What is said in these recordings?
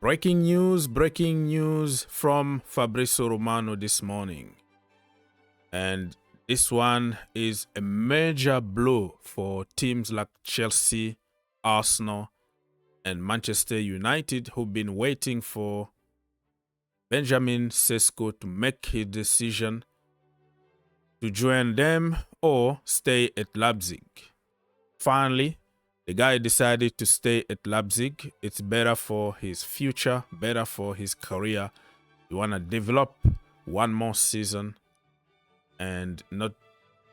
Breaking news from Fabrizio Romano this morning. And this one is a major blow for teams like Chelsea, Arsenal, and Manchester United, who've been waiting for Benjamin Sesko to make his decision to join them or stay at Leipzig. Finally, the guy decided to stay at Leipzig. It's better for his future, better for his career. You want to develop one more season and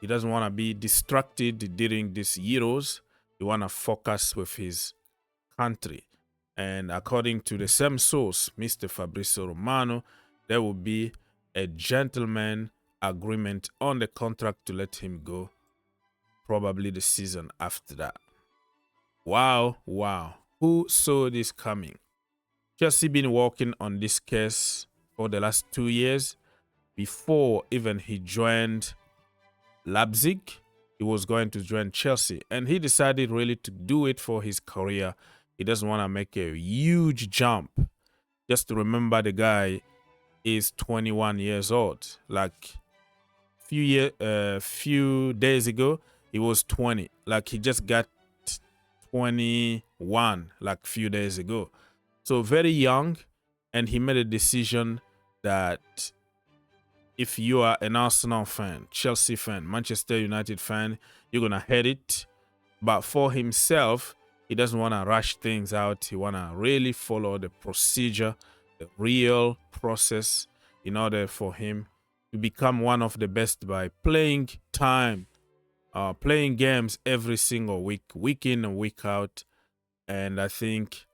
he doesn't want to be distracted during these Euros. He want to focus with his country. And according to the same source, Mr. Fabrizio Romano, there will be a gentleman agreement on the contract to let him go, probably the season after that. Wow. Who saw this coming? Chelsea been working on this case for the last 2 years. Before even he joined Leipzig, he was going to join Chelsea. And he decided really to do it for his career. He doesn't want to make a huge jump. Just to remember, the guy is 21 years old. Like few days ago, he was 20. Like he just got 21 like few days ago. So very young, and he made a decision that if you are an Arsenal fan, Chelsea fan, Manchester United fan, you're gonna hate it. But for himself, he doesn't want to rush things out. He want to really follow the procedure, the real process, in order for him to become one of the best by playing games every single week in and week out. And I think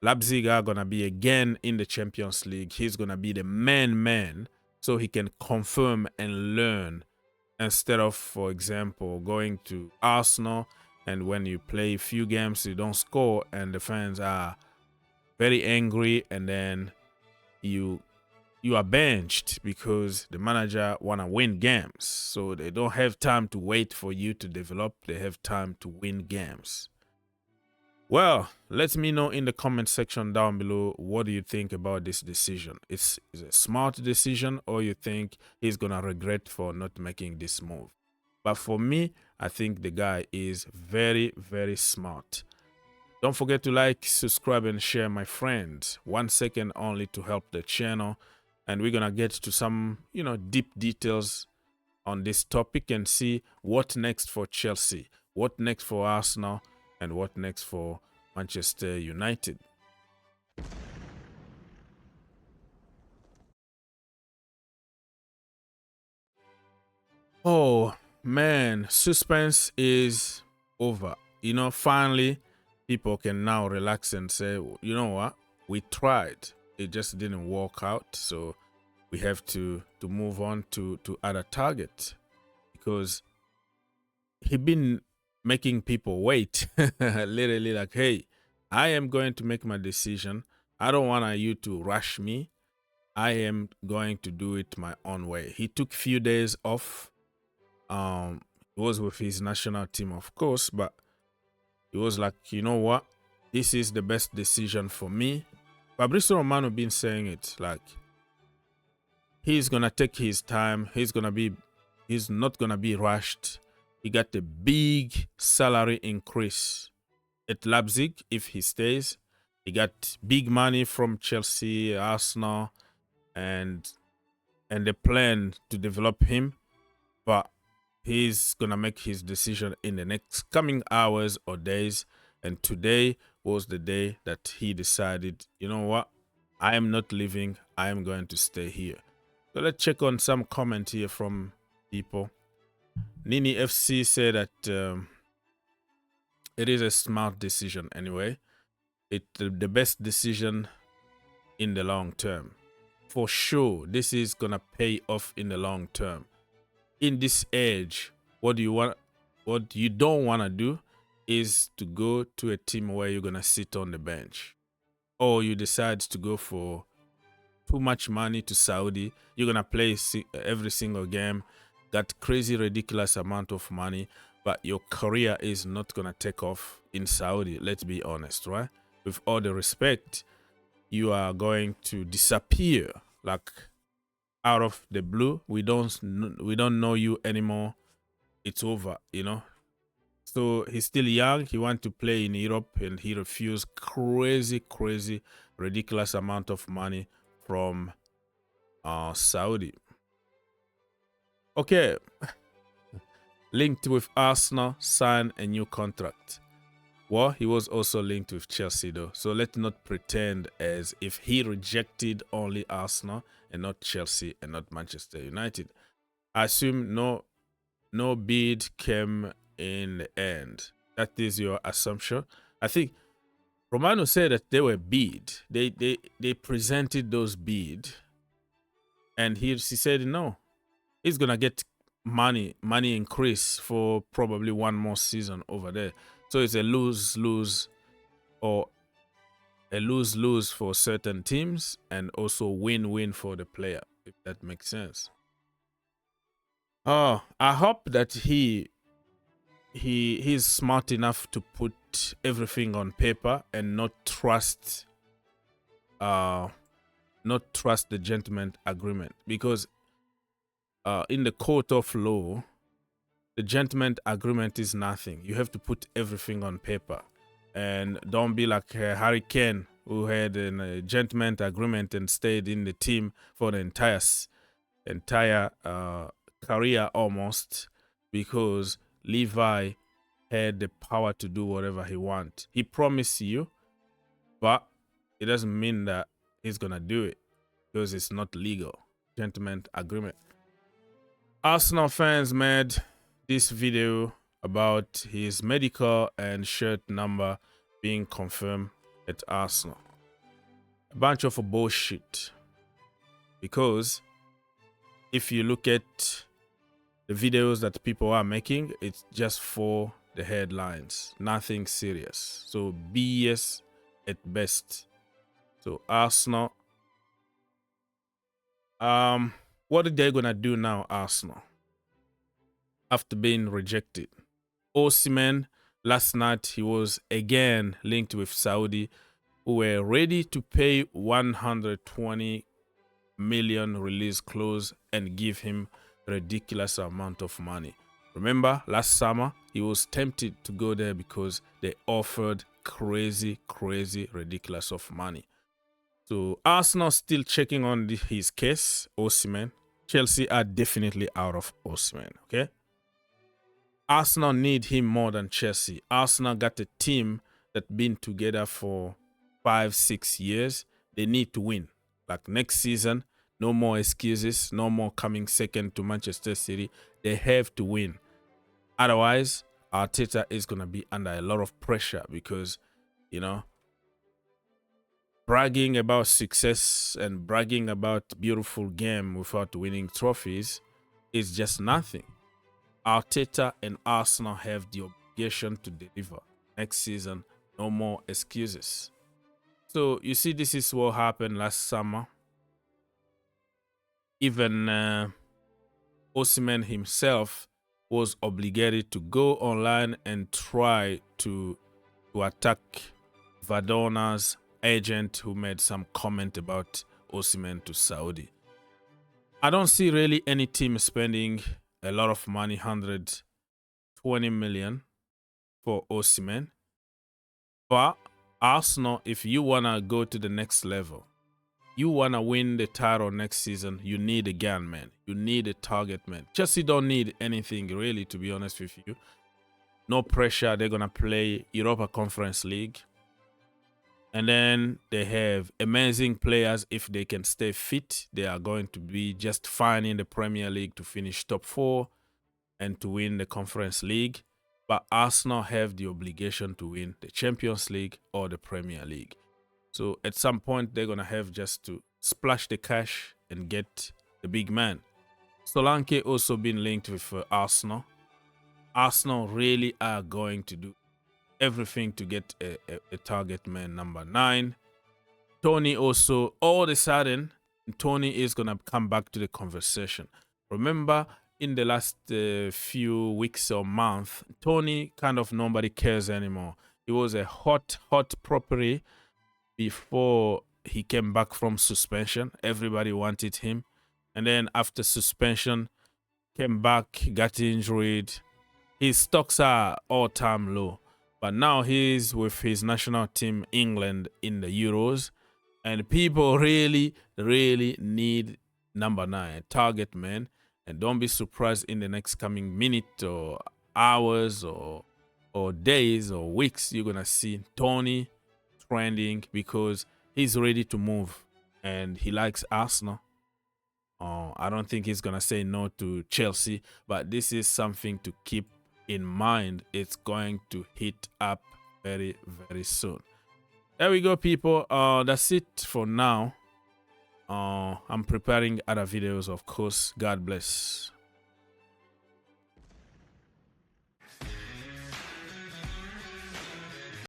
Leipzig are going to be again in the Champions League. He's going to be the main man, so he can confirm and learn, instead of, for example, going to Arsenal, and when you play a few games, you don't score, and the fans are very angry, and then you are benched because the manager want to win games. So they don't have time to wait for you to develop. They have time to win games. Well, let me know in the comment section down below, what do you think about this decision? Is it a smart decision, or you think he's going to regret for not making this move? But for me, I think the guy is very, very smart. Don't forget to like, subscribe, and share, my friends. 1 second only to help the channel. And we're going to get to some, deep details on this topic and see what next for Chelsea, what next for Arsenal, and what next for Manchester United. Oh, man, suspense is over. Finally, people can now relax and say, you know what? We tried. It just didn't work out, so we have to move on to other targets, because he been making people wait. Literally like, hey, I am going to make my decision. I don't want you to rush me. I am going to do it my own way. He took few days off. It was with his national team, of course, but he was like, you know what? This is the best decision for me. Fabrizio Romano been saying it, like, he's gonna take his time. He's not gonna be rushed. He got a big salary increase at Leipzig if he stays. He got big money from Chelsea, Arsenal, and the plan to develop him. But he's gonna make his decision in the next coming hours or days. And today was the day that he decided, you know what? I am not leaving. I am going to stay here. So let's check on some comment here from people. Nini FC said that it is a smart decision anyway. It's the best decision in the long term. For sure, this is going to pay off in the long term. In this age, what you don't want to do is to go to a team where you're going to sit on the bench. Or you decide to go for too much money to Saudi. You're going to play every single game, got crazy, ridiculous amount of money, but your career is not going to take off in Saudi. Let's be honest, right? With all the respect, you are going to disappear like out of the blue. We don't know you anymore. It's over, you know. So he's still young. He wants to play in Europe, and he refused crazy, ridiculous amount of money from Saudi. Okay. Linked with Arsenal, signed a new contract. Well, he was also linked with Chelsea though. So let's not pretend as if he rejected only Arsenal and not Chelsea and not Manchester United. I assume no bid came in the end. That is your assumption. I think Romano said that they were bid. They presented those bid, and he said no. He's gonna get money increase for probably one more season over there. So it's a lose-lose, or a lose-lose for certain teams, and also win-win for the player, if that makes sense. Oh, I hope that he's smart enough to put everything on paper and not trust the gentleman agreement, because in the court of law, the gentleman agreement is nothing. You have to put everything on paper, and don't be like Harry Kane, who had a gentleman agreement and stayed in the team for the entire career almost, because Levi had the power to do whatever he wants. He promised you, but it doesn't mean that he's gonna do it, because it's not legal. Gentleman agreement. Arsenal fans made this video about his medical and shirt number being confirmed at Arsenal. A bunch of bullshit, because if you look at the videos that people are making, it's just for the headlines, nothing serious. So BS at best. So Arsenal, what are they gonna do now, Arsenal, after being rejected? Osimhen, last night he was again linked with Saudi, who were ready to pay 120 million release clause and give him a ridiculous amount of money. Remember, last summer he was tempted to go there because they offered crazy, ridiculous of money. So Arsenal still checking on his case, Osimhen. Chelsea are definitely out of Osimhen, okay? Arsenal need him more than Chelsea. Arsenal got a team that been together for 5-6 years. They need to win. Like next season, no more excuses, no more coming second to Manchester City. They have to win. Otherwise, Arteta is going to be under a lot of pressure, because, you know, bragging about success and bragging about beautiful game without winning trophies is just nothing. Arteta and Arsenal have the obligation to deliver next season. No more excuses. So you see, this is what happened last summer. Even Osimhen himself was obligated to go online and try to attack Verdona's agent, who made some comment about Osimhen to Saudi. I don't see really any team spending a lot of money, 120 million for Osimhen. But Arsenal, if you want to go to the next level, you want to win the title next season, you need a gun man. You need a target man. Chelsea don't need anything really, to be honest with you. No pressure. They're going to play Europa Conference League. And then they have amazing players. If they can stay fit, they are going to be just fine in the Premier League to finish top 4 and to win the Conference League. But Arsenal have the obligation to win the Champions League or the Premier League. So at some point, they're going to have just to splash the cash and get the big man. Solanke also been linked with Arsenal. Arsenal really are going to do everything to get a target man number 9. Toney also, all of a sudden, Toney is going to come back to the conversation. Remember, in the last few weeks or month, Toney kind of nobody cares anymore. He was a hot property before he came back from suspension. Everybody wanted him. And then after suspension, came back, got injured. His stocks are all-time low. But now he's with his national team, England, in the Euros. And people really, really need number 9, target man. And don't be surprised in the next coming minute or hours or days or weeks, you're going to see Toney trending because he's ready to move. And he likes Arsenal. I don't think he's going to say no to Chelsea. But this is something to keep in mind. It's going to hit up very, very soon. There we go, people. That's it for now. I'm preparing other videos, of course. God bless.